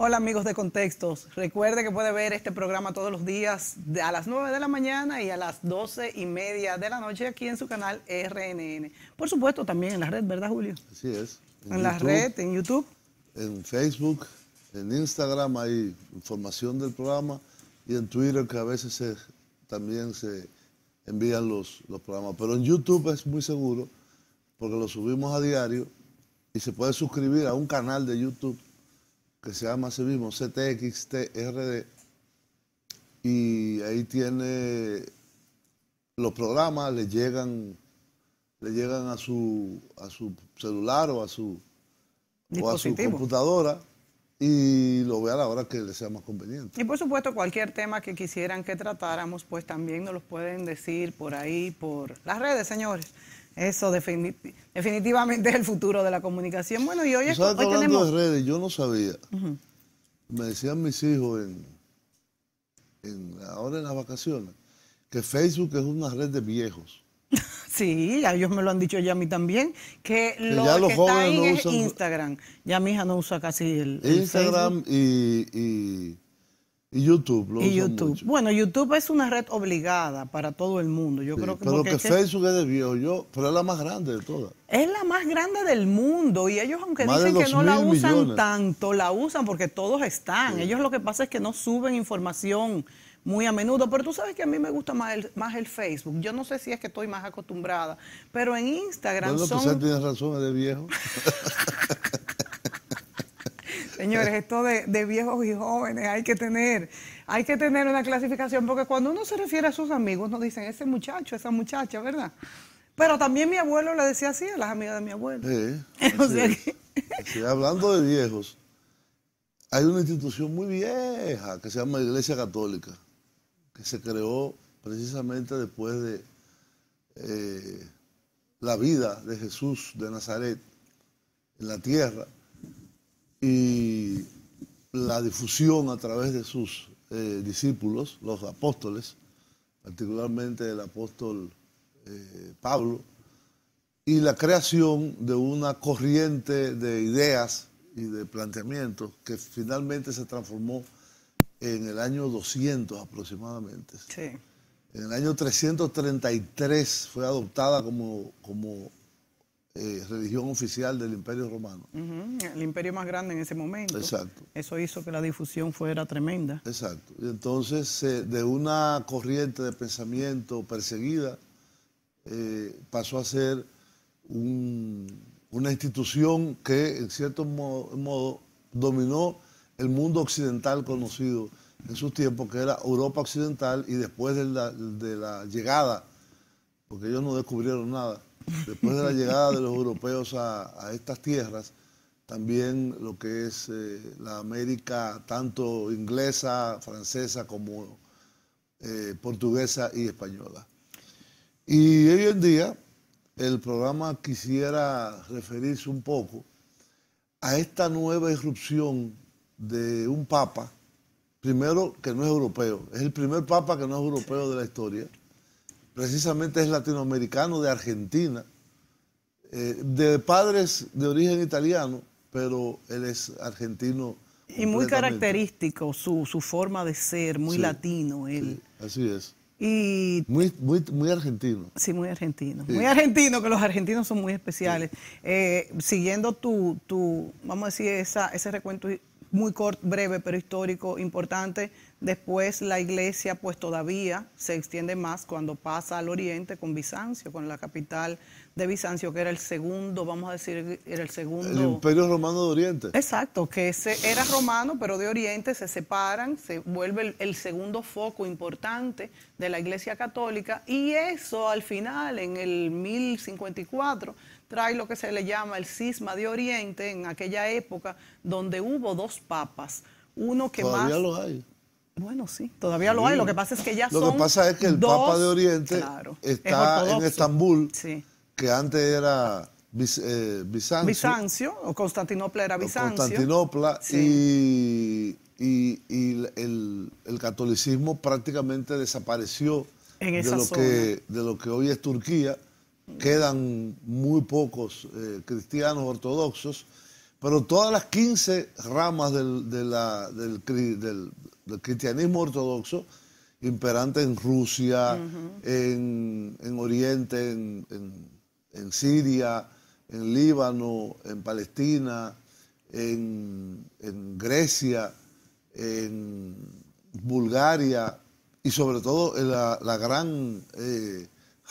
Hola amigos de Contextos, recuerde que puede ver este programa todos los días a las 9 de la mañana y a las 12:30 de la noche aquí en su canal RNN. Por supuesto también en la red, ¿verdad, Julio? Así es. En la red, en YouTube. En Facebook, en Instagram hay información del programa y en Twitter que a veces también se envían los programas. Pero en YouTube es muy seguro porque lo subimos a diario y se puede suscribir a un canal de YouTube que se llama así mismo CTXTRD, y ahí tiene los programas, le llegan a su celular o a su computadora y lo ve a la hora que le sea más conveniente. Y por supuesto cualquier tema que quisieran que tratáramos, pues también nos los pueden decir por ahí, por las redes, señores. Eso definitivamente es el futuro de la comunicación. Bueno, y hoy hablando tenemos... de redes, yo no sabía. Me decían mis hijos ahora en las vacaciones que Facebook es una red de viejos. Sí, ellos me lo han dicho ya a mí también, que lo ya los que está ahí no es usan Instagram. Ya mi hija no usa casi el Instagram y YouTube. Y YouTube. Mucho. Bueno, YouTube es una red obligada para todo el mundo. Yo creo que pero que Facebook es de viejo, pero es la más grande de todas. Es la más grande del mundo y ellos, aunque dicen que no la usan tanto, la usan porque todos están. Ellos lo que pasa es que no suben información muy a menudo, pero tú sabes que a mí me gusta más el Facebook. Yo no sé si es que estoy más acostumbrada, pero en Instagram bueno, son... Bueno, tienes razón, es de viejo. Señores, esto de viejos y jóvenes hay que tener una clasificación, porque cuando uno se refiere a sus amigos, nos dicen ese muchacho, esa muchacha, ¿verdad? Pero también mi abuelo le decía así a las amigas de mi abuelo. Sí, o sea sí, hablando de viejos, hay una institución muy vieja que se llama Iglesia Católica, que se creó precisamente después de la vida de Jesús de Nazaret en la tierra y la difusión a través de sus discípulos, los apóstoles, particularmente el apóstol Pablo, y la creación de una corriente de ideas y de planteamientos que finalmente se transformó en el año 200 aproximadamente. Sí. En el año 333 fue adoptada como religión oficial del Imperio Romano. El imperio más grande en ese momento. Exacto. Eso hizo que la difusión fuera tremenda. Exacto. Y entonces, de una corriente de pensamiento perseguida, pasó a ser una institución que, en cierto modo, dominó el mundo occidental conocido en sus tiempos, que era Europa Occidental, y después de la llegada, porque ellos no descubrieron nada, después de la llegada de los europeos a estas tierras, también lo que es la América, tanto inglesa, francesa como portuguesa y española. Y hoy en día el programa quisiera referirse un poco a esta nueva irrupción de un papa, primero que no es europeo, es el primer papa que no es europeo de la historia. Precisamente es latinoamericano, de Argentina, de padres de origen italiano, pero él es argentino. Y muy característico su forma de ser, muy latino él. Sí, así es. Y muy argentino. Sí, muy argentino. Sí. Muy argentino, que los argentinos son muy especiales. Sí. Siguiendo vamos a decir, ese recuento muy corto, breve, pero histórico, importante. Después la iglesia pues todavía se extiende más cuando pasa al oriente con Bizancio, con la capital de Bizancio, que era el segundo, vamos a decir, era el segundo... El Imperio Romano de Oriente. Exacto, que era romano, pero de Oriente se separan, se vuelve el segundo foco importante de la Iglesia Católica, y eso al final, en el 1054, trae lo que se le llama el cisma de Oriente, en aquella época donde hubo dos papas, uno que Todavía lo hay. Bueno, sí, todavía lo hay. Lo que pasa es que ya son Lo que pasa es que el Papa de Oriente está en Estambul, sí, que antes era Bizancio. Bizancio, o Constantinopla era Bizancio. Constantinopla, sí. y el catolicismo prácticamente desapareció en esa de lo que hoy es Turquía. Quedan muy pocos cristianos ortodoxos, pero todas las 15 ramas del cristianismo ortodoxo imperante en Rusia, en Oriente, en Siria, en Líbano, en Palestina, en Grecia, en Bulgaria y sobre todo en la gran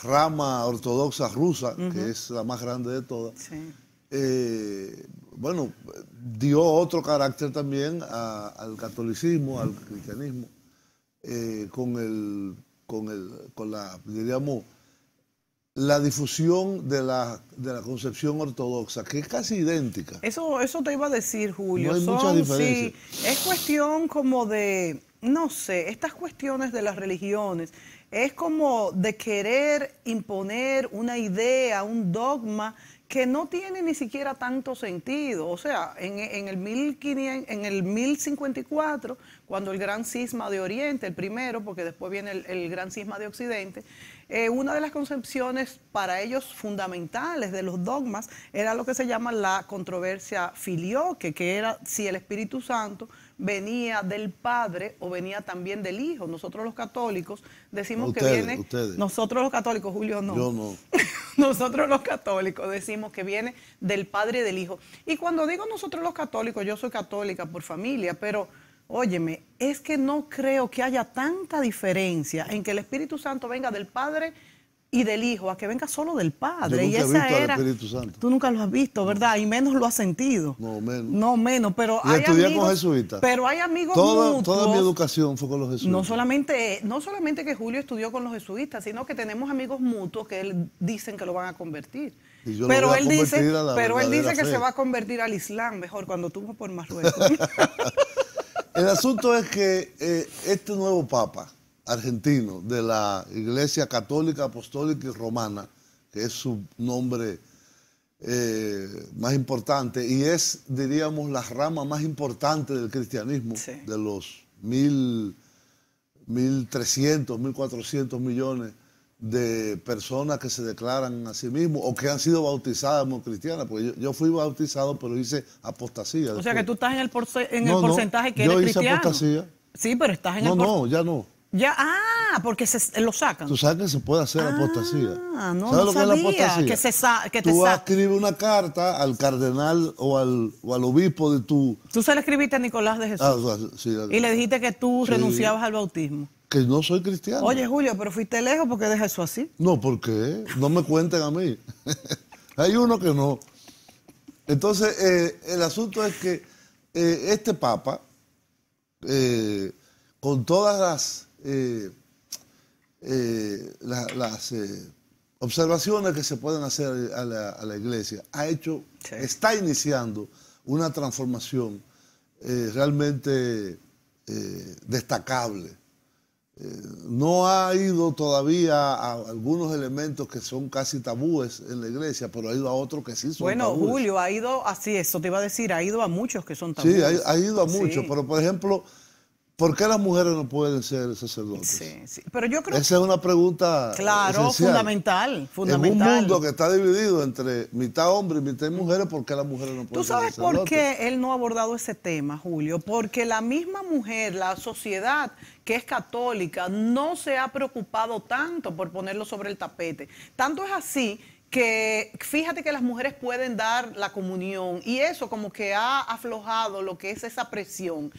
rama ortodoxa rusa, que es la más grande de todas. Sí. Bueno, dio otro carácter también al catolicismo, al cristianismo, con la, diríamos, la difusión de la concepción ortodoxa, que es casi idéntica. Eso te iba a decir, Julio. No hay mucha diferencia. Sí, es cuestión como de, no sé, estas cuestiones de las religiones, es como de querer imponer una idea, un dogma que no tiene ni siquiera tanto sentido. O sea, en el 1054, cuando el gran cisma de Oriente, el primero, porque después viene el gran cisma de Occidente, una de las concepciones para ellos fundamentales de los dogmas era lo que se llama la controversia filioque, que era si el Espíritu Santo venía del Padre o venía también del Hijo. Nosotros los católicos decimos que viene... Ustedes. Nosotros los católicos, Julio, no. Yo no. Nosotros los católicos decimos que viene del Padre y del Hijo. Y cuando digo nosotros los católicos, yo soy católica por familia, pero óyeme, es que no creo que haya tanta diferencia en que el Espíritu Santo venga del Padre y del Hijo, a que venga solo del Padre. Yo nunca he visto al Espíritu Santo. Tú nunca lo has visto, ¿verdad? Y menos lo has sentido. No, menos. No, menos, pero Y hay estudié amigos, con jesuitas. pero hay amigos mutuos. Toda mi educación fue con los jesuitas. No solamente que Julio estudió con los jesuitas, sino que tenemos amigos mutuos que dicen que lo van a convertir. Y yo Pero lo voy a él dice, convertir a la pero él dice verdadera que fe. se va a convertir al Islam mejor cuando tuvo por Marruecos. El asunto es que este nuevo Papa argentino de la Iglesia Católica, Apostólica y Romana, que es su nombre más importante y es, diríamos, la rama más importante del cristianismo, Sí. de los 1.300, 1.400 millones de personas que se declaran a sí mismos o que han sido bautizadas como cristianas, porque yo fui bautizado, pero hice apostasía. O sea que tú estás en el, No, no, porcentaje que yo eres hice cristiano. apostasía. Sí, pero estás en No, el no, ya no. Ya, porque lo sacan. Tú sabes que se puede hacer apostasía. No, ¿Sabes no lo que es la sabía apostasía? que te Tú sacan. escribes una carta al cardenal o al obispo de tu... Tú se le escribiste a Nicolás de Jesús sí, y le dijiste que tú Sí. renunciabas al bautismo. que no soy cristiano. Oye, Julio, pero fuiste lejos porque deja eso así. No, ¿por qué? No me cuenten a mí. Hay uno que no. Entonces, el asunto es que este Papa, con todas las observaciones que se pueden hacer a la Iglesia, Sí. está iniciando una transformación realmente destacable. No ha ido todavía a algunos elementos que son casi tabúes en la Iglesia, pero ha ido a otros que sí son Bueno, tabúes. Julio ha ido, así eso te iba a decir, ha ido a muchos que son tabúes. Sí, ha ido a muchos, Sí. pero por ejemplo, ¿por qué las mujeres no pueden ser sacerdotes? Sí, sí. Pero yo creo Esa es una pregunta claro, esencial. fundamental. En un mundo que está dividido entre mitad hombres y mitad mujeres, ¿por qué las mujeres no pueden ¿Tú ser sabes sacerdotes? por qué él no ha abordado ese tema, Julio? Porque la misma mujer, la sociedad que es católica, no se ha preocupado tanto por ponerlo sobre el tapete. Tanto es así que fíjate que las mujeres pueden dar la comunión y eso como que ha aflojado lo que es esa presión.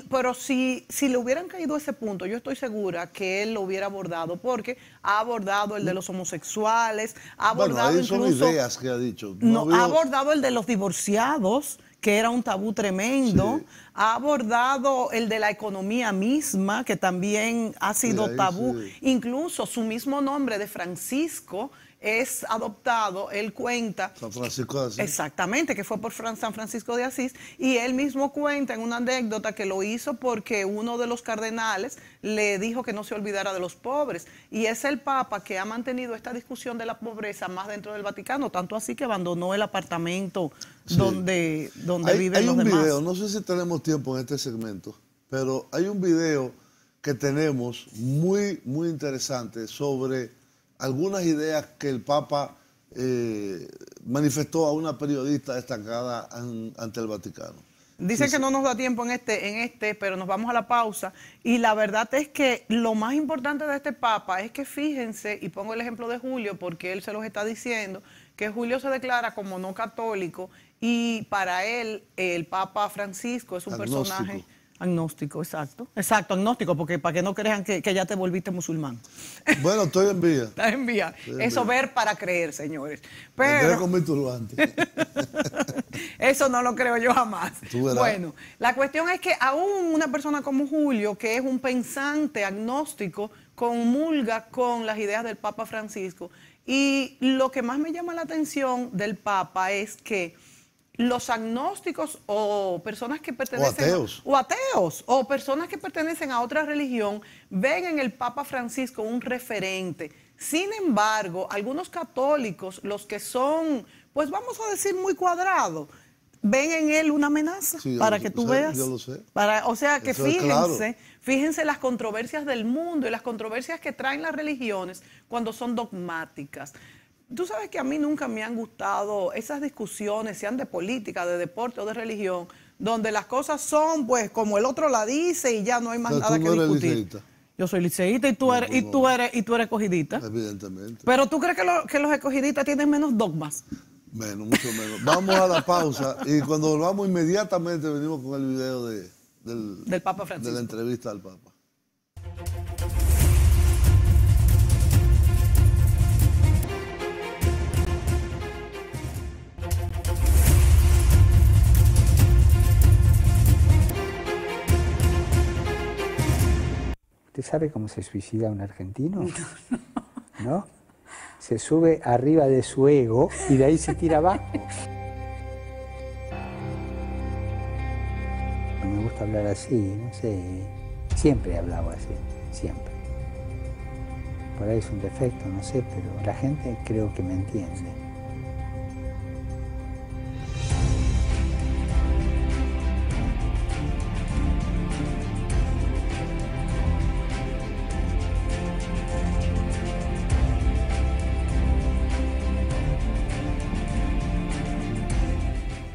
Pero si le hubieran caído a ese punto, yo estoy segura que él lo hubiera abordado, porque ha abordado el de los homosexuales, ha abordado Bueno, ahí son incluso... ideas que ha dicho. No, ha abordado el de los divorciados, que era un tabú tremendo. Sí. Ha abordado el de la economía misma, que también ha sido ahí tabú. sí. Incluso su mismo nombre de Francisco es adoptado, él cuenta... San Francisco de Asís. Exactamente, que fue por San Francisco de Asís, y él mismo cuenta en una anécdota que lo hizo porque uno de los cardenales le dijo que no se olvidara de los pobres, y es el Papa que ha mantenido esta discusión de la pobreza más dentro del Vaticano, tanto así que abandonó el apartamento Sí. donde viven Hay los un demás. video, no sé si tenemos tiempo en este segmento, pero hay un video que tenemos muy, muy interesante sobre algunas ideas que el Papa manifestó a una periodista destacada ante el Vaticano. Dicen que no nos da tiempo en este, pero nos vamos a la pausa. Y la verdad es que lo más importante de este Papa es que fíjense, y pongo el ejemplo de Julio, porque él se los está diciendo, que Julio se declara como no católico y para él el Papa Francisco es un personaje agnóstico, exacto, agnóstico, porque para que no crean que ya te volviste musulmán. Bueno, estoy en vía. Estás en vía. Eso ver para creer, señores. Pero con mi turbante. eso no lo creo yo jamás. Bueno, la cuestión es que aún una persona como Julio, que es un pensante agnóstico, comulga con las ideas del Papa Francisco. Y lo que más me llama la atención del Papa es que los agnósticos o personas que pertenecen o personas que pertenecen a otra religión ven en el Papa Francisco un referente. Sin embargo, algunos católicos, los que son, pues vamos a decir, muy cuadrados, ven en él una amenaza, para que tú veas. Yo lo sé. O sea, que fíjense las controversias del mundo y las controversias que traen las religiones cuando son dogmáticas. Tú sabes que a mí nunca me han gustado esas discusiones, sean de política, de deporte o de religión, donde las cosas son, pues, como el otro la dice y ya no hay más nada que discutir. Liceísta. Yo soy liceísta y tú eres escogidista. Evidentemente. Pero ¿tú crees que los escogidistas tienen menos dogmas? Menos, mucho menos. Vamos a la pausa y cuando volvamos inmediatamente venimos con el video del Papa Francisco. De la entrevista al Papa. ¿Usted sabe cómo se suicida un argentino? ¿No? Se sube arriba de su ego y de ahí se tira abajo. Me gusta hablar así, no sé. Siempre he hablado así, siempre. Por ahí es un defecto, no sé, pero la gente creo que me entiende.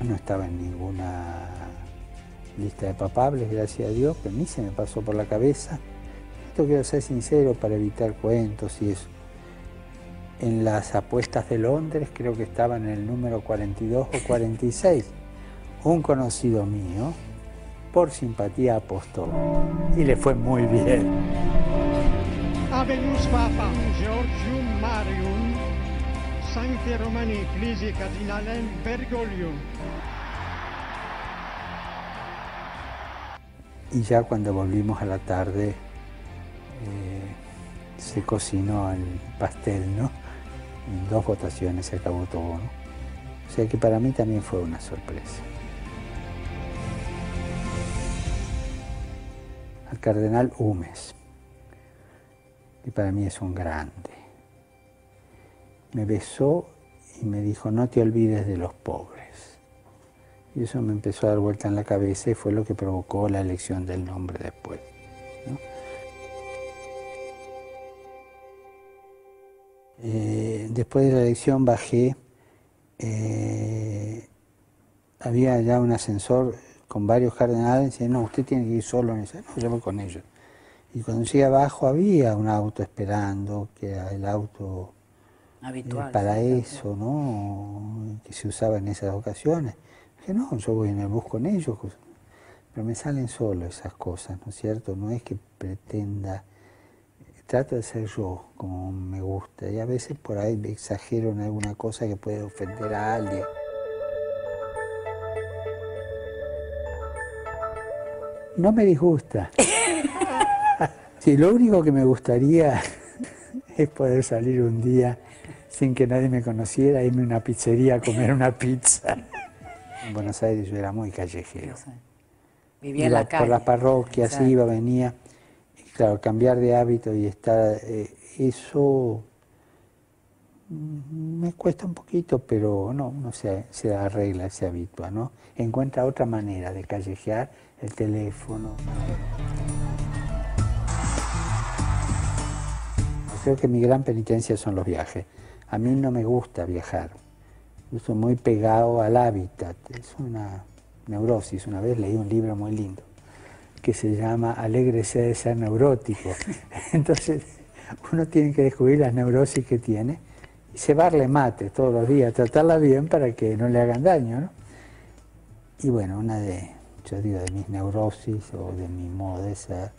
No estaba en ninguna lista de papables, gracias a Dios, pero ni se me pasó por la cabeza. Esto quiero ser sincero para evitar cuentos y eso. En las apuestas de Londres creo que estaba en el número 42 o 46. Un conocido mío, por simpatía, apostó y le fue muy bien. Habemus Papa Georgium Marium Sancti Romani Ecclesiae Cardinalem Bergoglium. Y ya cuando volvimos a la tarde se cocinó el pastel, ¿no? En 2 votaciones se acabó todo, ¿no? O sea que para mí también fue una sorpresa. Al cardenal Humes, que para mí es un grande. Me besó y me dijo, no te olvides de los pobres. Y eso me empezó a dar vuelta en la cabeza y fue lo que provocó la elección del nombre después, ¿no? Después de la elección bajé, había ya un ascensor con varios cardenales, y decía, no, usted tiene que ir solo, y dice, no, yo voy con ellos. Y cuando llegué abajo había un auto esperando, que era el auto habitual para eso, ¿no? Que se usaba en esas ocasiones. Dije, no, yo voy en el bus con ellos, pero me salen solo esas cosas, ¿no es cierto? No es que pretenda, trato de ser yo como me gusta, y a veces por ahí exagero en alguna cosa que puede ofender a alguien. No me disgusta. Sí, lo único que me gustaría es poder salir un día sin que nadie me conociera, irme a una pizzería a comer una pizza. En Buenos Aires yo era muy callejero. Vivía en la calle. Por las parroquias, iba, venía. Y claro, cambiar de hábito y estar... eso me cuesta un poquito, pero no, uno se arregla, se habitúa, ¿no? Encuentra otra manera de callejear, el teléfono. Creo que mi gran penitencia son los viajes. A mí no me gusta viajar. Yo estoy muy pegado al hábitat. Es una neurosis. Una vez leí un libro muy lindo que se llama Alégrese de ser neurótico. Entonces, uno tiene que descubrir las neurosis que tiene y cebarle mate todos los días, tratarla bien para que no le hagan daño, ¿no? Y bueno, una de mis neurosis o de mi modo de ser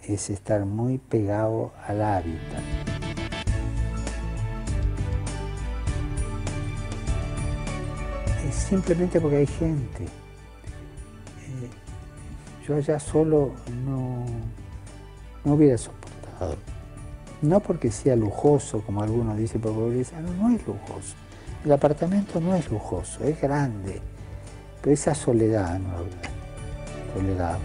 es estar muy pegado al hábitat. Es simplemente porque hay gente. Yo allá solo no hubiera soportado. No porque sea lujoso, como algunos dicen por pobreza, no es lujoso. El apartamento no es lujoso, es grande. Pero esa soledad, no, soledad.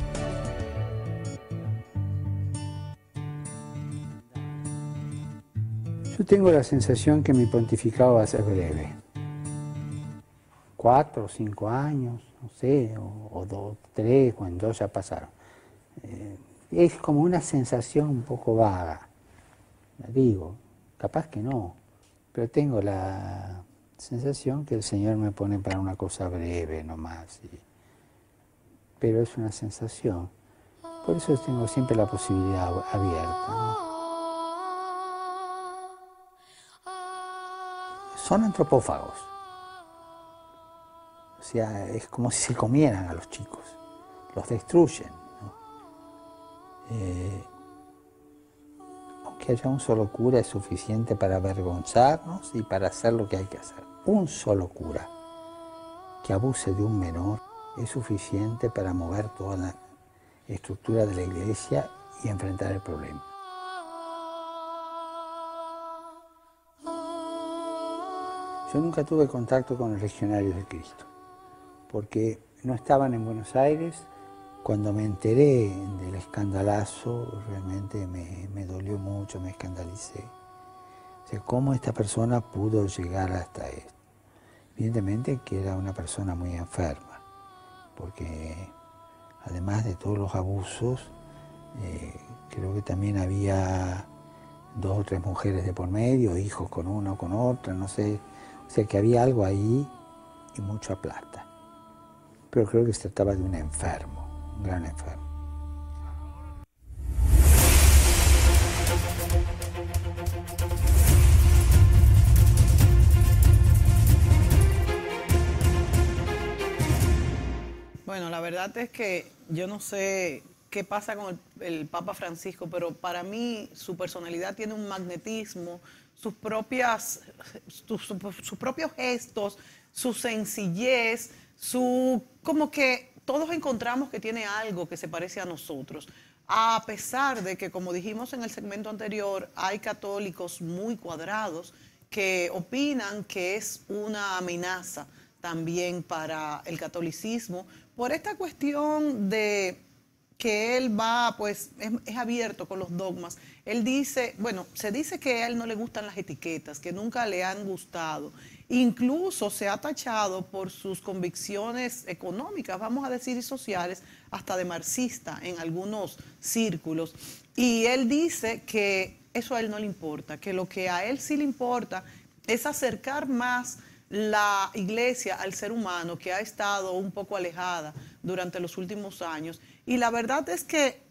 Yo tengo la sensación que mi pontificado va a ser breve. 4 o 5 años, no sé, o 2, 3, cuando 2 ya pasaron. Es como una sensación un poco vaga. La digo, capaz que no, pero tengo la sensación que el Señor me pone para una cosa breve nomás. Pero es una sensación. Por eso tengo siempre la posibilidad abierta, ¿no? Son antropófagos. O sea, es como si se comieran a los chicos, los destruyen, ¿no? Aunque haya un solo cura es suficiente para avergonzarnos y para hacer lo que hay que hacer. Un solo cura que abuse de un menor es suficiente para mover toda la estructura de la iglesia y enfrentar el problema. Yo nunca tuve contacto con los legionarios de Cristo, porque no estaban en Buenos Aires. Cuando me enteré del escandalazo, realmente me dolió mucho, me escandalicé. O sea, ¿cómo esta persona pudo llegar hasta esto? Evidentemente que era una persona muy enferma, porque además de todos los abusos, creo que también había 2 o 3 mujeres de por medio, hijos con una o con otra, no sé. O sea que había algo ahí y mucha plata. Pero creo que se trataba de un enfermo, un gran enfermo. Bueno, la verdad es que yo no sé qué pasa con el Papa Francisco, pero para mí su personalidad tiene un magnetismo, sus propios gestos, su sencillez, como que todos encontramos que tiene algo que se parece a nosotros. A pesar de que, como dijimos en el segmento anterior, hay católicos muy cuadrados que opinan que es una amenaza también para el catolicismo, por esta cuestión de que él va, pues, es abierto con los dogmas. Él dice, bueno, se dice que a él no le gustan las etiquetas, que nunca le han gustado. Incluso se ha tachado por sus convicciones económicas, vamos a decir, y sociales, hasta de marxista en algunos círculos. Y él dice que eso a él no le importa, que lo que a él sí le importa es acercar más la iglesia al ser humano, que ha estado un poco alejada durante los últimos años. Y la verdad es que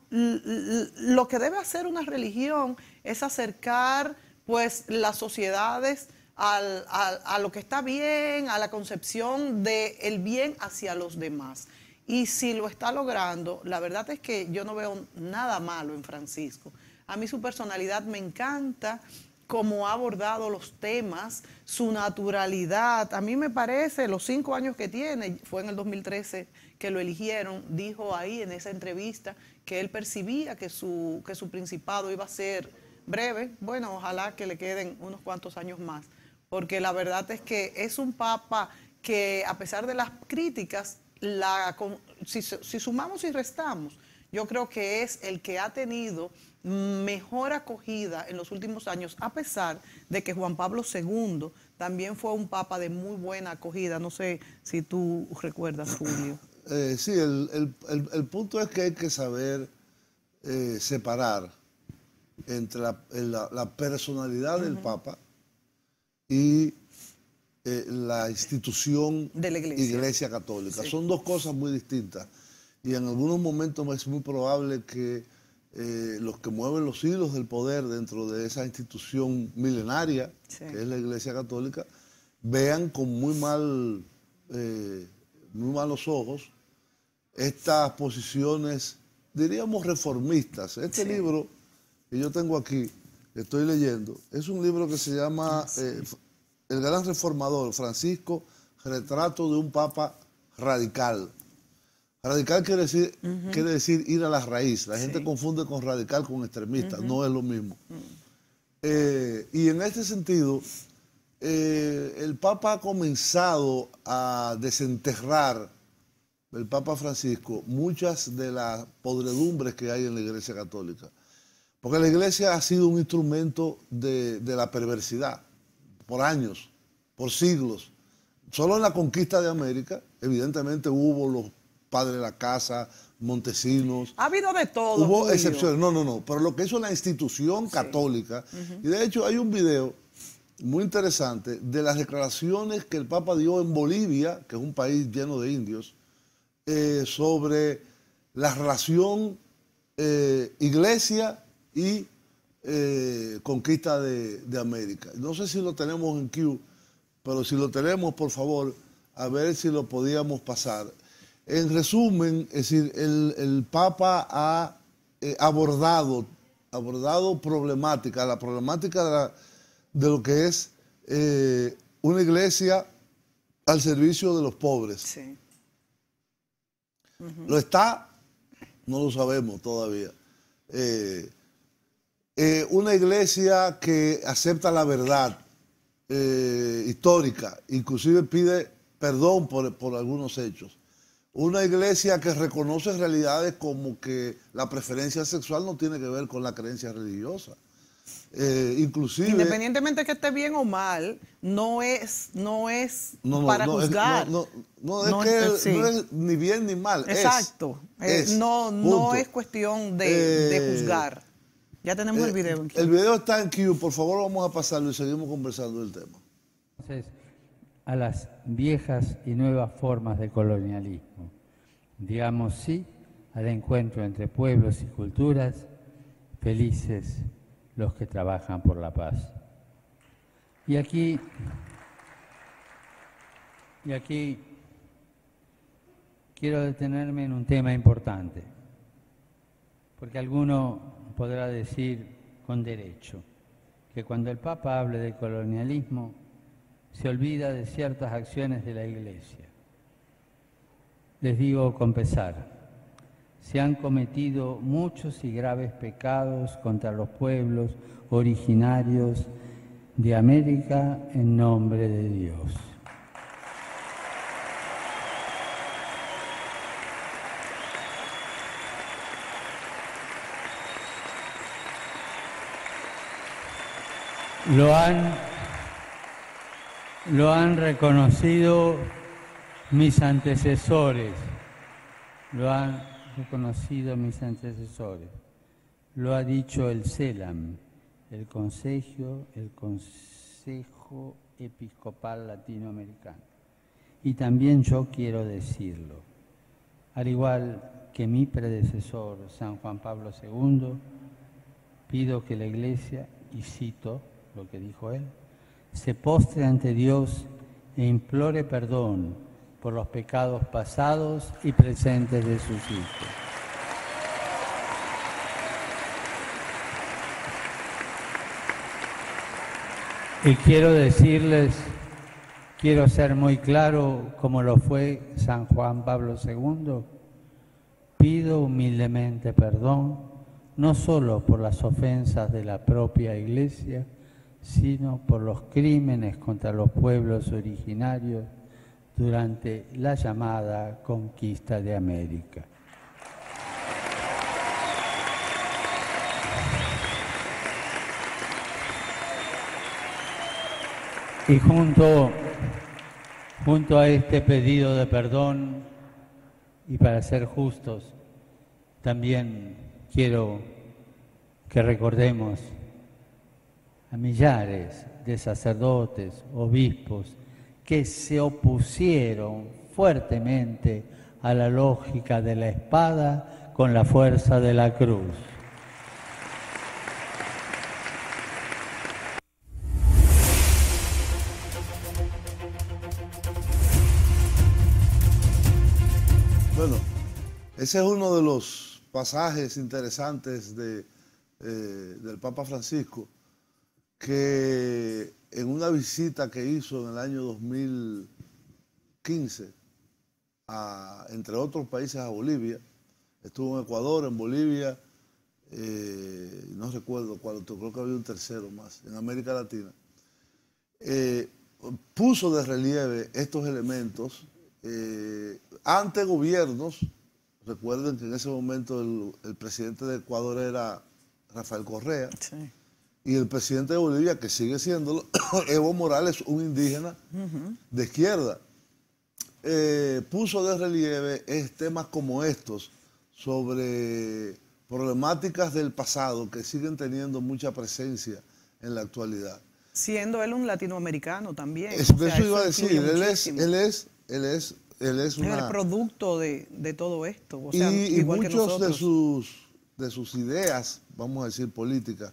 lo que debe hacer una religión es acercar, pues, las sociedades a lo que está bien, a la concepción del bien hacia los demás. Y si lo está logrando, la verdad es que yo no veo nada malo en Francisco. A mí su personalidad me encanta, cómo ha abordado los temas, su naturalidad. A mí me parece, los 5 años que tiene, fue en el 2013 que lo eligieron, dijo ahí en esa entrevista que él percibía que su principado iba a ser breve. Bueno, ojalá que le queden unos cuantos años más, porque la verdad es que es un papa que, a pesar de las críticas, si sumamos y restamos, yo creo que es el que ha tenido mejor acogida en los últimos años, a pesar de que Juan Pablo II también fue un papa de muy buena acogida. No sé si tú recuerdas, Julio. Sí, el punto es que hay que saber separar entre la personalidad del Papa y la institución de la Iglesia Católica. Sí. Son dos cosas muy distintas y en algunos momentos es muy probable que los que mueven los hilos del poder dentro de esa institución milenaria, sí, que es la Iglesia Católica, vean con muy malos ojos estas posiciones, diríamos, reformistas. Este sí, libro que yo tengo aquí, que estoy leyendo, es un libro que se llama El Gran Reformador, Francisco, retrato de un Papa radical. Radical quiere decir ir a la raíz. La gente confunde con radical con extremista, no es lo mismo. Y en este sentido, el Papa ha comenzado a desenterrar, el Papa Francisco, muchas de las podredumbres que hay en la Iglesia Católica. Porque la Iglesia ha sido un instrumento de la perversidad por años, por siglos. Solo en la conquista de América, evidentemente hubo los padres de la casa, Montesinos. Ha habido de todo. Hubo Julio. excepciones, no. Pero lo que hizo la institución católica, y de hecho hay un video muy interesante de las declaraciones que el Papa dio en Bolivia, que es un país lleno de indios, sobre la relación iglesia y conquista de América. No sé si lo tenemos en Q, pero si lo tenemos, por favor, a ver si lo podíamos pasar. En resumen, es decir, el Papa ha abordado la problemática de lo que es una iglesia al servicio de los pobres. Sí. ¿Lo está? No lo sabemos todavía. Una iglesia que acepta la verdad histórica, inclusive pide perdón por algunos hechos. Una iglesia que reconoce realidades como que la preferencia sexual no tiene que ver con la creencia religiosa. Inclusive, independientemente de que esté bien o mal, no es para juzgar. No es ni bien ni mal. Exacto. No es cuestión de juzgar. Ya tenemos el video en Q. El video está en Q. Por favor, vamos a pasarlo y seguimos conversando del tema. Entonces, a las viejas y nuevas formas de colonialismo. Digamos sí al encuentro entre pueblos y culturas, felices los que trabajan por la paz. Y aquí quiero detenerme en un tema importante, porque alguno podrá decir con derecho que cuando el Papa hable de colonialismo se olvida de ciertas acciones de la Iglesia. Les digo con pesar, se han cometido muchos y graves pecados contra los pueblos originarios de América en nombre de Dios. Lo han reconocido mis antecesores, lo ha dicho el CELAM, el Consejo Episcopal Latinoamericano. Y también yo quiero decirlo, al igual que mi predecesor, San Juan Pablo II, pido que la Iglesia, y cito lo que dijo él, se postre ante Dios e implore perdón por los pecados pasados y presentes de sus hijos. Y quiero decirles, quiero ser muy claro, como lo fue San Juan Pablo II, pido humildemente perdón, no solo por las ofensas de la propia Iglesia, sino por los crímenes contra los pueblos originarios durante la llamada conquista de América. Y junto a este pedido de perdón, y para ser justos, también quiero que recordemos a millares de sacerdotes, obispos, que se opusieron fuertemente a la lógica de la espada con la fuerza de la cruz. Bueno, ese es uno de los pasajes interesantes del Papa Francisco, que en una visita que hizo en el año 2015, entre otros países, a Bolivia, estuvo en Ecuador, en Bolivia, no recuerdo cuál otro, creo que había un tercero más, en América Latina, puso de relieve estos elementos ante gobiernos. Recuerden que en ese momento el presidente de Ecuador era Rafael Correa, sí, y el presidente de Bolivia, que sigue siéndolo, Evo Morales, un indígena de izquierda. Puso de relieve temas como estos sobre problemáticas del pasado que siguen teniendo mucha presencia en la actualidad. Siendo él un latinoamericano también. Eso iba a decir, él es el producto de todo esto. O sea, y igual muchos que de sus ideas, vamos a decir políticas,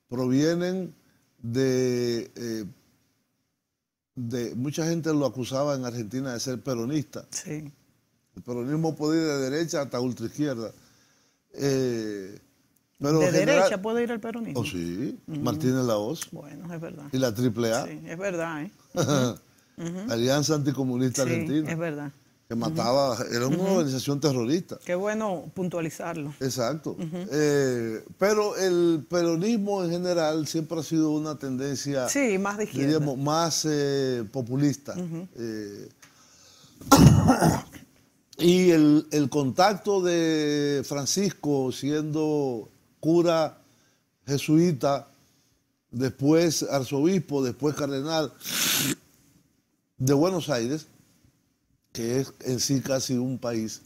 provienen de mucha gente lo acusaba en Argentina de ser peronista. Sí. El peronismo puede ir de derecha hasta ultraizquierda. Pero ¿De derecha puede ir el peronismo? Oh, sí, Martínez Lahoz. Bueno, es verdad. Y la AAA. Sí, es verdad, ¿eh? Alianza Anticomunista Argentina. Es verdad. Que mataba, era una organización terrorista. Qué bueno puntualizarlo. Exacto. Pero el peronismo en general siempre ha sido una tendencia, sí, más de izquierda, diríamos, más populista. Y el contacto de Francisco siendo cura jesuita, después arzobispo, después cardenal de Buenos Aires, que es en sí casi un país,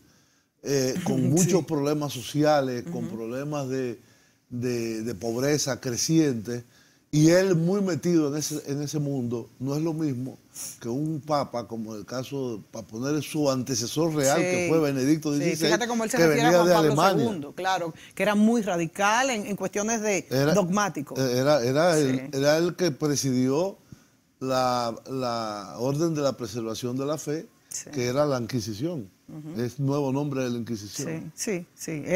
con muchos problemas sociales, con problemas de pobreza creciente, y él muy metido en ese mundo. No es lo mismo que un papa, como el caso, para poner su antecesor real, que fue Benedicto XVI, fíjate cómo él se refiere a Juan Pablo II, claro, que era muy radical en cuestiones de dogmáticos. Era el que presidió la Orden de la Preservación de la Fe, que era la Inquisición. Es nuevo nombre de la Inquisición. Sí.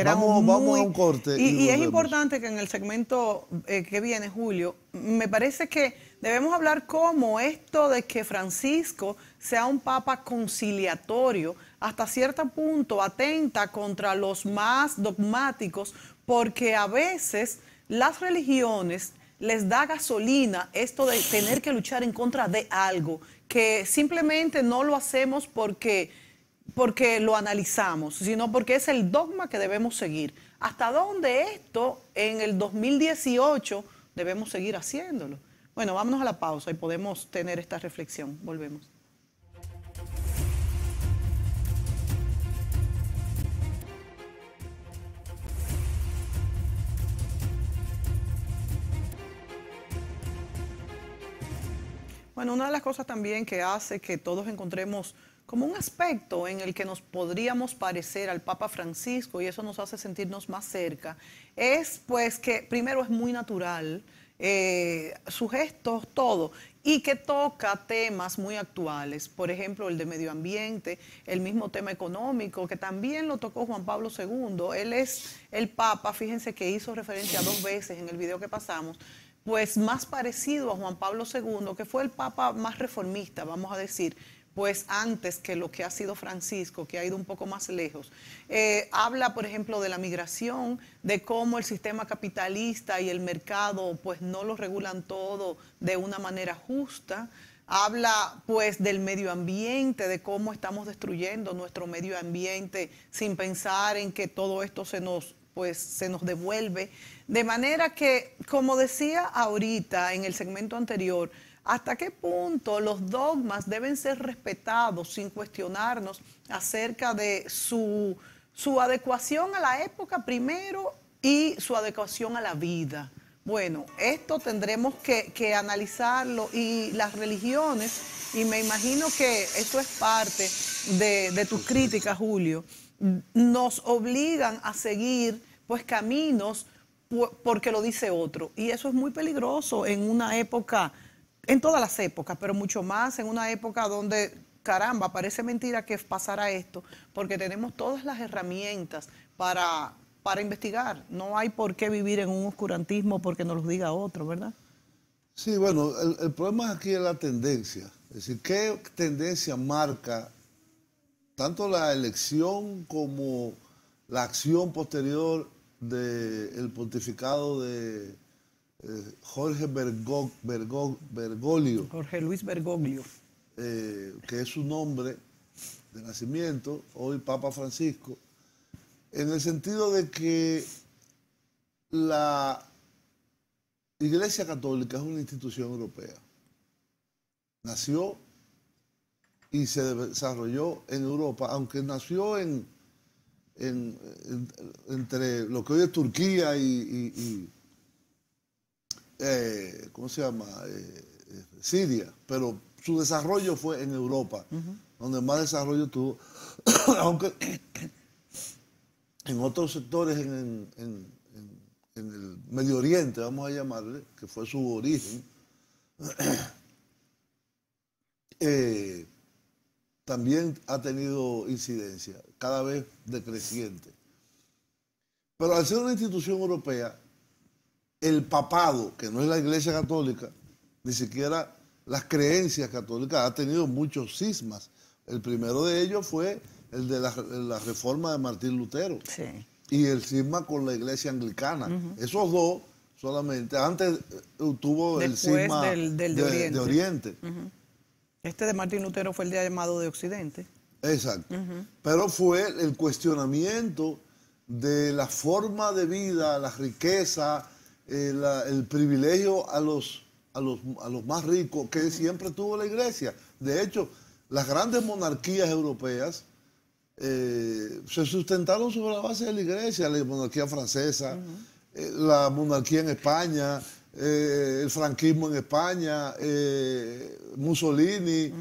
Vamos a un corte. Y es importante que en el segmento que viene, Julio, me parece que debemos hablar cómo esto de que Francisco sea un papa conciliatorio hasta cierto punto atenta contra los más dogmáticos, porque a veces las religiones les da gasolina esto de tener que luchar en contra de algo, que simplemente no lo hacemos porque lo analizamos, sino porque es el dogma que debemos seguir. ¿Hasta dónde esto en el 2018 debemos seguir haciéndolo? Bueno, vámonos a la pausa y podemos tener esta reflexión. Volvemos. Bueno, una de las cosas también que hace que todos encontremos como un aspecto en el que nos podríamos parecer al Papa Francisco, y eso nos hace sentirnos más cerca, es pues que primero es muy natural, sus gestos, todo, y que toca temas muy actuales, por ejemplo el de medio ambiente, el mismo tema económico, que también lo tocó Juan Pablo II. Él es el Papa, fíjense que hizo referencia 2 veces en el video que pasamos, pues más parecido a Juan Pablo II, que fue el Papa más reformista, vamos a decir, pues antes que lo que ha sido Francisco, que ha ido un poco más lejos. Habla, por ejemplo, de la migración, de cómo el sistema capitalista y el mercado pues no lo regulan todo de una manera justa. Habla pues del medio ambiente, de cómo estamos destruyendo nuestro medio ambiente sin pensar en que todo esto se nos devuelve. De manera que, como decía ahorita en el segmento anterior, ¿hasta qué punto los dogmas deben ser respetados sin cuestionarnos acerca de su adecuación a la época primero y su adecuación a la vida. Bueno, esto tendremos que analizarlo, y las religiones, y me imagino que eso es parte de tus críticas, Julio, nos obligan a seguir pues caminos porque lo dice otro, y eso es muy peligroso en una época, en todas las épocas, pero mucho más en una época donde, caramba, parece mentira que pasara esto, porque tenemos todas las herramientas para investigar. No hay por qué vivir en un oscurantismo porque nos lo diga otro, ¿verdad? Sí, bueno, el problema aquí es la tendencia. Es decir, ¿qué tendencia marca tanto la elección como la acción posterior del pontificado de Jorge Bergoglio? Jorge Luis Bergoglio. Que es su nombre de nacimiento, hoy Papa Francisco, en el sentido de que la Iglesia Católica es una institución europea. Nació y se desarrolló en Europa, aunque nació entre lo que hoy es Turquía y ¿cómo se llama? Siria, pero su desarrollo fue en Europa, donde más desarrollo tuvo, aunque en otros sectores en el Medio Oriente, vamos a llamarle, que fue su origen, también ha tenido incidencia, cada vez decreciente. Pero al ser una institución europea, el papado, que no es la Iglesia Católica, ni siquiera las creencias católicas, ha tenido muchos cismas. El primero de ellos fue el de la reforma de Martín Lutero. Sí. Y el cisma con la Iglesia Anglicana. Esos dos solamente. Antes tuvo el cisma de Oriente. Este de Martín Lutero fue el llamado de Occidente. Exacto. Pero fue el cuestionamiento de la forma de vida, la riqueza, el privilegio a los más ricos que siempre tuvo la Iglesia. De hecho, las grandes monarquías europeas se sustentaron sobre la base de la Iglesia, la monarquía francesa, la monarquía en España, el franquismo en España, Mussolini,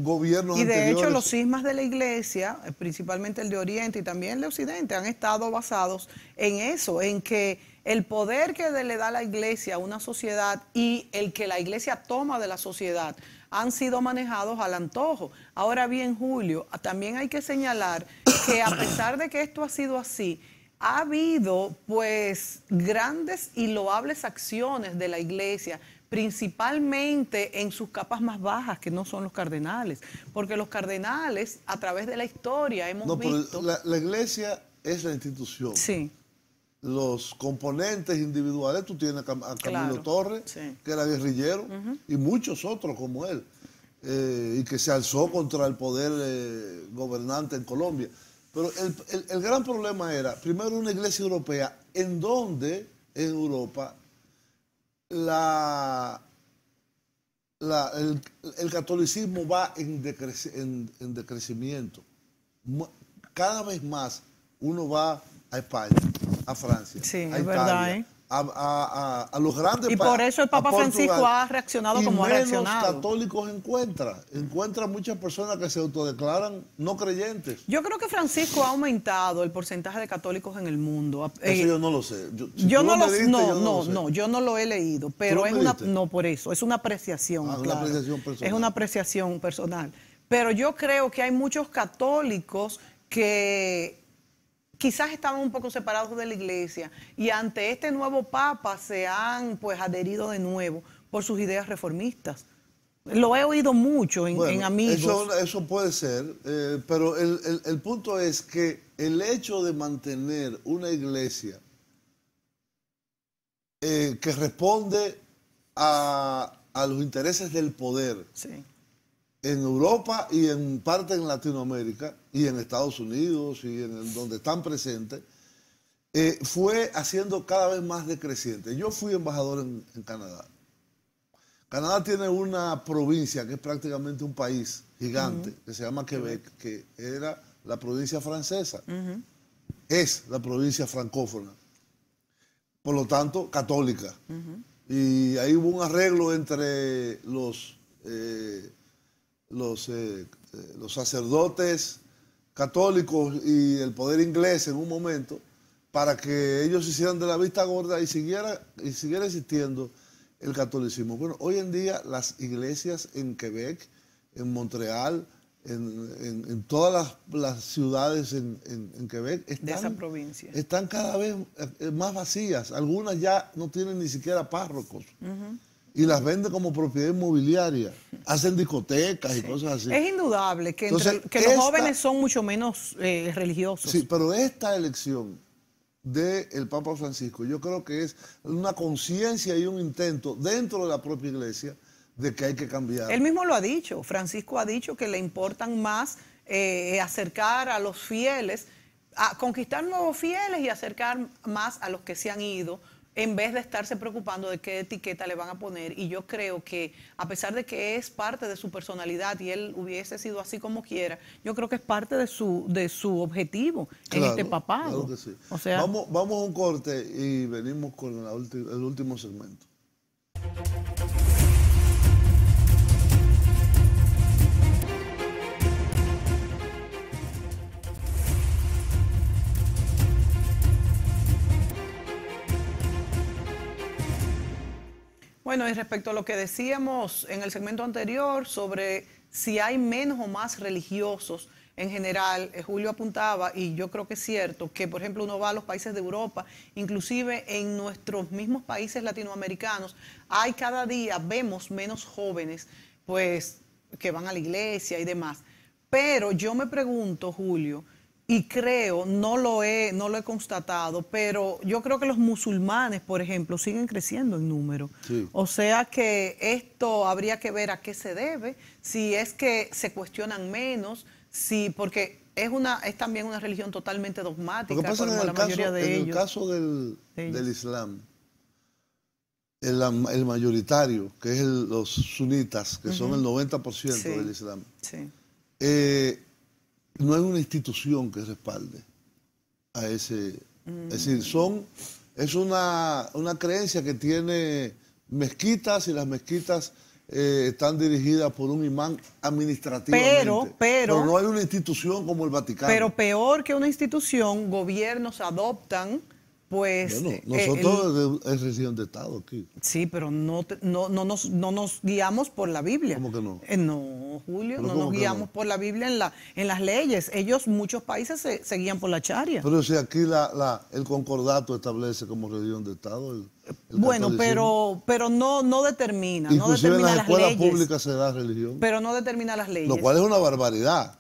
gobiernos y de anteriores. hecho los cismas de la Iglesia, principalmente el de Oriente y también el de Occidente, han estado basados en eso, en que el poder que le da la Iglesia a una sociedad y el que la Iglesia toma de la sociedad han sido manejados al antojo. Ahora bien, Julio, también hay que señalar que a pesar de que esto ha sido así, ha habido pues grandes y loables acciones de la Iglesia, principalmente en sus capas más bajas, que no son los cardenales, porque los cardenales a través de la historia hemos visto... La Iglesia es la institución. Sí. Los componentes individuales, tú tienes a Camilo Claro, Torres, sí. que era guerrillero, y muchos otros como él, y que se alzó contra el poder gobernante en Colombia. Pero el gran problema era, primero, una iglesia europea en donde, en Europa, el catolicismo va en decrecimiento. Cada vez más uno va a España, a Francia, Sí, a es Italia, verdad, ¿eh? a los grandes Y por eso el Papa Francisco ha reaccionado como ha reaccionado. Menos católicos encuentra muchas personas que se autodeclaran no creyentes. Yo creo que Francisco ha aumentado el porcentaje de católicos en el mundo. Eso yo no lo sé. Yo no lo he leído, pero es una, leíste? no por eso, es una apreciación, Una claro. apreciación personal. Es una apreciación personal. Pero yo creo que hay muchos católicos que quizás estaban un poco separados de la Iglesia y ante este nuevo Papa se han pues adherido de nuevo por sus ideas reformistas. Lo he oído mucho en amigos. Eso puede ser, pero el punto es que el hecho de mantener una iglesia que responde a los intereses del poder, Sí. en Europa y en parte en Latinoamérica y en Estados Unidos y en donde están presentes, fue haciendo cada vez más decreciente. Yo fui embajador en Canadá. Canadá tiene una provincia que es prácticamente un país gigante, que se llama Quebec, que era la provincia francesa. Es la provincia francófona. por lo tanto, católica. Y ahí hubo un arreglo entre los sacerdotes católicos y el poder inglés en un momento para que ellos hicieran de la vista gorda y siguiera existiendo el catolicismo. Bueno, hoy en día las iglesias en Quebec, en Montreal, en todas las ciudades en Quebec de esa provincia están cada vez más vacías. Algunas ya no tienen ni siquiera párrocos. Y las venden como propiedad inmobiliaria. Hacen discotecas y cosas así. Es indudable que, Entonces, los jóvenes son mucho menos religiosos. Sí, pero esta elección del Papa Francisco, yo creo que es una conciencia y un intento dentro de la propia iglesia de que hay que cambiar. Él mismo lo ha dicho. Francisco ha dicho que le importan más acercar a los fieles, a conquistar nuevos fieles y acercar más a los que se han ido, en vez de estarse preocupando de qué etiqueta le van a poner. Y yo creo que, a pesar de que es parte de su personalidad y él hubiese sido así como quiera, yo creo que es parte de su objetivo en este papado. Claro que sí. O sea, vamos a un corte y venimos con el último segmento. bueno, y respecto a lo que decíamos en el segmento anterior sobre si hay menos o más religiosos en general, Julio apuntaba, y yo creo que es cierto, que por ejemplo uno va a los países de Europa, inclusive en nuestros mismos países latinoamericanos, hay cada día, vemos menos jóvenes pues que van a la iglesia y demás. Pero yo me pregunto, Julio, y creo, no lo he constatado, pero yo creo que los musulmanes, por ejemplo, siguen creciendo en número. Sí. O sea que esto habría que ver a qué se debe, si es que se cuestionan menos, si porque es también una religión totalmente dogmática, Lo que pasa como es que la mayoría de ellos. en el caso del Islam, el mayoritario, que es los sunitas, que son el 90% Sí. del Islam, Sí. no hay una institución que respalde a ese. Es decir, es una creencia que tiene mezquitas y las mezquitas están dirigidas por un imán administrativamente. Pero no hay una institución como el Vaticano. Pero peor que una institución, gobiernos adoptan, pues... Bueno, nosotros es religión de Estado aquí. Sí, pero no nos guiamos por la Biblia. ¿Cómo que no? No, Julio, ¿Pero no cómo nos que guiamos no? por la Biblia en las leyes. Muchos países se guían por la charia. Pero si aquí el concordato establece como religión de Estado el Bueno, catolicismo. pero no determina, no Inclusive en determina las las escuelas leyes. públicas se da religión. Pero no determina las leyes. Lo cual es una barbaridad.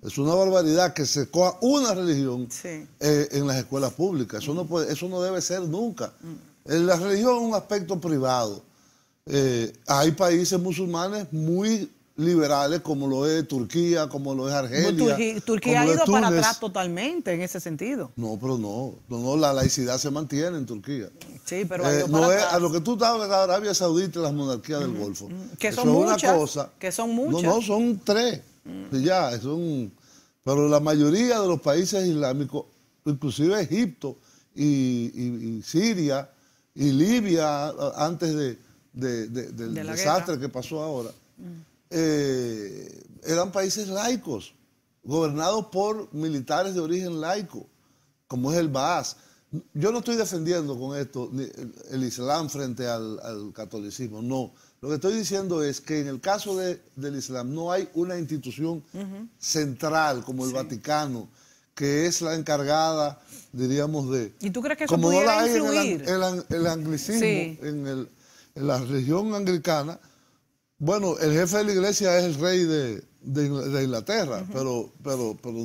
Es una barbaridad que se coja una religión Sí. en las escuelas públicas. Eso no debe ser nunca. La religión es un aspecto privado. Hay países musulmanes muy liberales, como lo es Turquía, como lo es Argelia. Turquía ha como lo es ido para Túnez. atrás totalmente en ese sentido. No, pero no, la laicidad se mantiene en Turquía. Sí, pero ha ido No para es atrás. a lo que tú hablas de Arabia Saudita y las monarquías del Golfo. Que Eso son es una muchas, cosa. que son muchas. No, son 3. Ya, pero la mayoría de los países islámicos, inclusive Egipto y Siria y Libia, antes del De la desastre guerra. que pasó ahora, eran países laicos, gobernados por militares de origen laico, como es el Baas. Yo no estoy defendiendo con esto el Islam frente al catolicismo, no. Lo que estoy diciendo es que en el caso del Islam no hay una institución central como el Vaticano, que es la encargada, diríamos, de... ¿Y tú crees que eso como no pudiera la hay influir? en el anglicismo, Sí. en la religión anglicana. Bueno, el jefe de la iglesia es el rey de Inglaterra, pero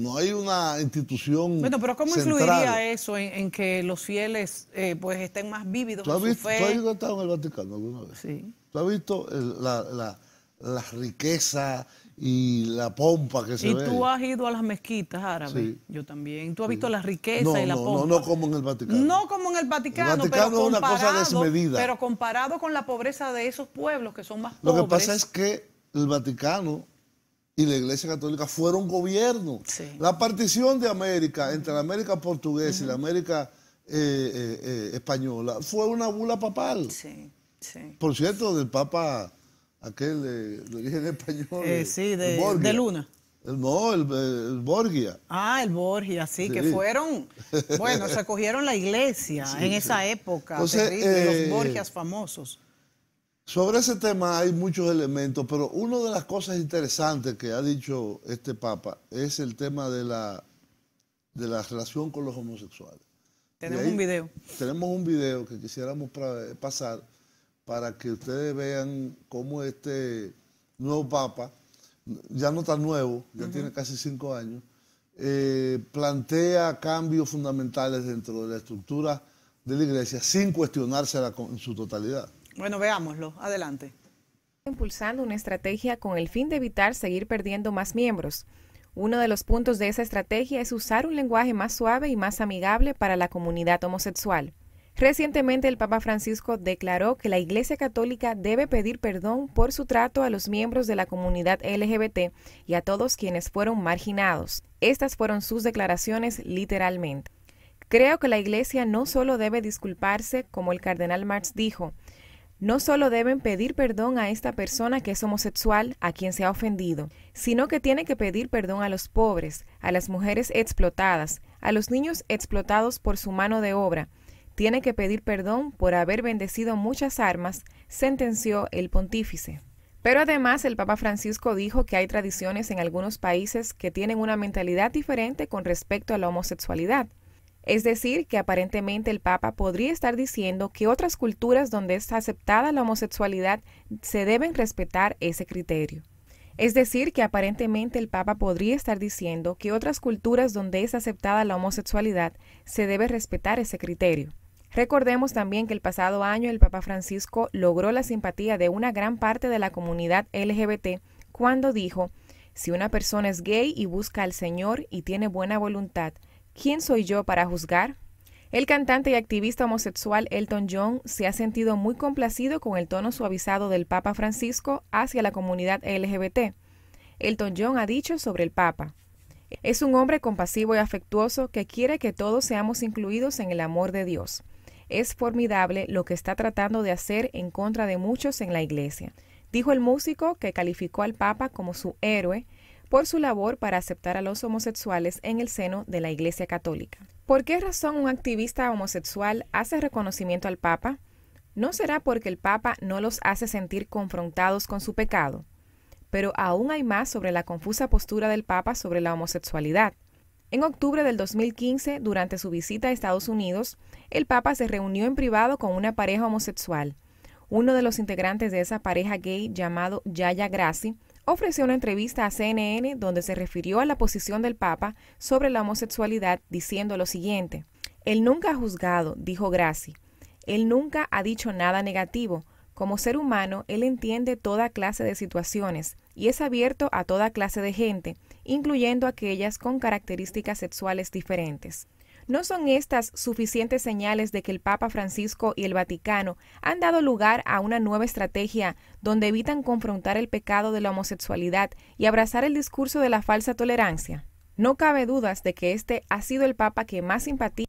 no hay una institución Bueno, pero ¿cómo central. influiría eso en que los fieles pues estén más vívidos ¿Tú en has su visto, fe? tú has estado en el Vaticano alguna vez? Sí. ¿Tú has visto la riqueza y la pompa que se ¿Y ve? tú has ido a las mezquitas árabes? Sí. Yo también. ¿Tú has visto la riqueza y la pompa? No como en el Vaticano. No como en el Vaticano, El Vaticano pero es una cosa comparado, desmedida. pero comparado con la pobreza de esos pueblos que son más Lo pobres. que pasa es que el Vaticano y la Iglesia Católica fueron gobierno. Sí. La partición de América entre la América portuguesa y la América española fue una bula papal. Sí, sí. Por cierto, del Papa, aquel de origen español. Sí, de Luna. No, el Borgia. Ah, el Borgia, sí, que fueron, bueno, se cogieron la iglesia en esa época, Entonces, terrible, los Borgias famosos. Sobre ese tema hay muchos elementos, pero una de las cosas interesantes que ha dicho este Papa es el tema de la relación con los homosexuales. Tenemos un video. Tenemos un video que quisiéramos pasar para que ustedes vean cómo este nuevo Papa, ya no tan nuevo, ya tiene casi 5 años, plantea cambios fundamentales dentro de la estructura de la Iglesia sin cuestionársela en su totalidad. Bueno, veámoslo. Adelante. Impulsando una estrategia con el fin de evitar seguir perdiendo más miembros. Uno de los puntos de esa estrategia es usar un lenguaje más suave y más amigable para la comunidad homosexual. Recientemente el Papa Francisco declaró que la Iglesia Católica debe pedir perdón por su trato a los miembros de la comunidad LGBT y a todos quienes fueron marginados. Estas fueron sus declaraciones literalmente. Creo que la Iglesia no solo debe disculparse, como el cardenal Marx dijo, no solo deben pedir perdón a esta persona que es homosexual, a quien se ha ofendido, sino que tiene que pedir perdón a los pobres, a las mujeres explotadas, a los niños explotados por su mano de obra. Tiene que pedir perdón por haber bendecido muchas armas, sentenció el pontífice. Pero además el Papa Francisco dijo que hay tradiciones en algunos países que tienen una mentalidad diferente con respecto a la homosexualidad. Es decir, que aparentemente el Papa podría estar diciendo que otras culturas donde está aceptada la homosexualidad se deben respetar ese criterio. Es decir, que aparentemente el Papa podría estar diciendo que otras culturas donde es aceptada la homosexualidad se debe respetar ese criterio. Recordemos también que el pasado año el Papa Francisco logró la simpatía de una gran parte de la comunidad LGBT cuando dijo, si una persona es gay y busca al Señor y tiene buena voluntad, ¿quién soy yo para juzgar? El cantante y activista homosexual Elton John se ha sentido muy complacido con el tono suavizado del Papa Francisco hacia la comunidad LGBT. Elton John ha dicho sobre el Papa, es un hombre compasivo y afectuoso que quiere que todos seamos incluidos en el amor de Dios. Es formidable lo que está tratando de hacer en contra de muchos en la Iglesia, dijo el músico que calificó al Papa como su héroe por su labor para aceptar a los homosexuales en el seno de la Iglesia Católica. ¿Por qué razón un activista homosexual hace reconocimiento al Papa? ¿No será porque el Papa no los hace sentir confrontados con su pecado? Pero aún hay más sobre la confusa postura del Papa sobre la homosexualidad. En octubre del 2015, durante su visita a Estados Unidos, el Papa se reunió en privado con una pareja homosexual. Uno de los integrantes de esa pareja gay, llamado Yaya Grassi, ofreció una entrevista a CNN donde se refirió a la posición del Papa sobre la homosexualidad diciendo lo siguiente. Él nunca ha juzgado, dijo Grassi. Él nunca ha dicho nada negativo. Como ser humano, él entiende toda clase de situaciones y es abierto a toda clase de gente, incluyendo aquellas con características sexuales diferentes. ¿No son estas suficientes señales de que el Papa Francisco y el Vaticano han dado lugar a una nueva estrategia donde evitan confrontar el pecado de la homosexualidad y abrazar el discurso de la falsa tolerancia? No cabe dudas de que este ha sido el Papa que más simpatía.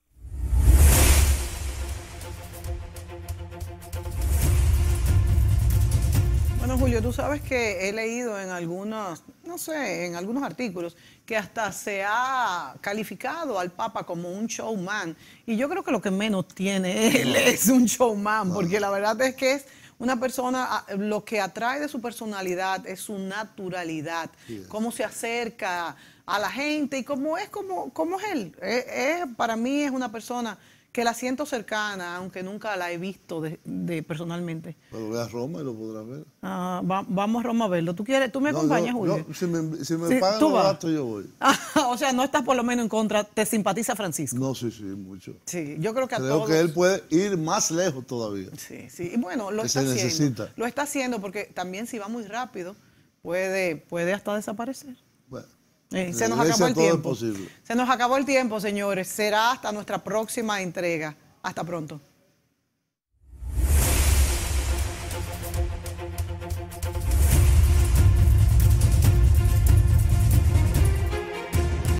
Bueno, Julio, tú sabes que he leído en algunos, no sé, en algunos artículos que hasta se ha calificado al Papa como un showman. Y yo creo que lo que menos tiene él es un showman, porque la verdad es que es una persona, lo que atrae de su personalidad es su naturalidad, cómo se acerca a la gente y cómo es él. Para mí es una persona que la siento cercana, aunque nunca la he visto personalmente. Pero ve a Roma y lo podrás ver. Vamos a Roma a verlo. ¿Tú me acompañas, Julio? Si me pagan los gastos, yo voy. O sea, no estás por lo menos en contra, ¿te simpatiza Francisco? No, sí, mucho. Sí, yo creo que creo que él puede ir más lejos todavía. Sí. Y bueno, lo está haciendo. Necesita. Lo está haciendo porque también si va muy rápido, puede hasta desaparecer. Bueno. Se nos acabó el tiempo. Se nos acabó el tiempo, señores. Será hasta nuestra próxima entrega. Hasta pronto.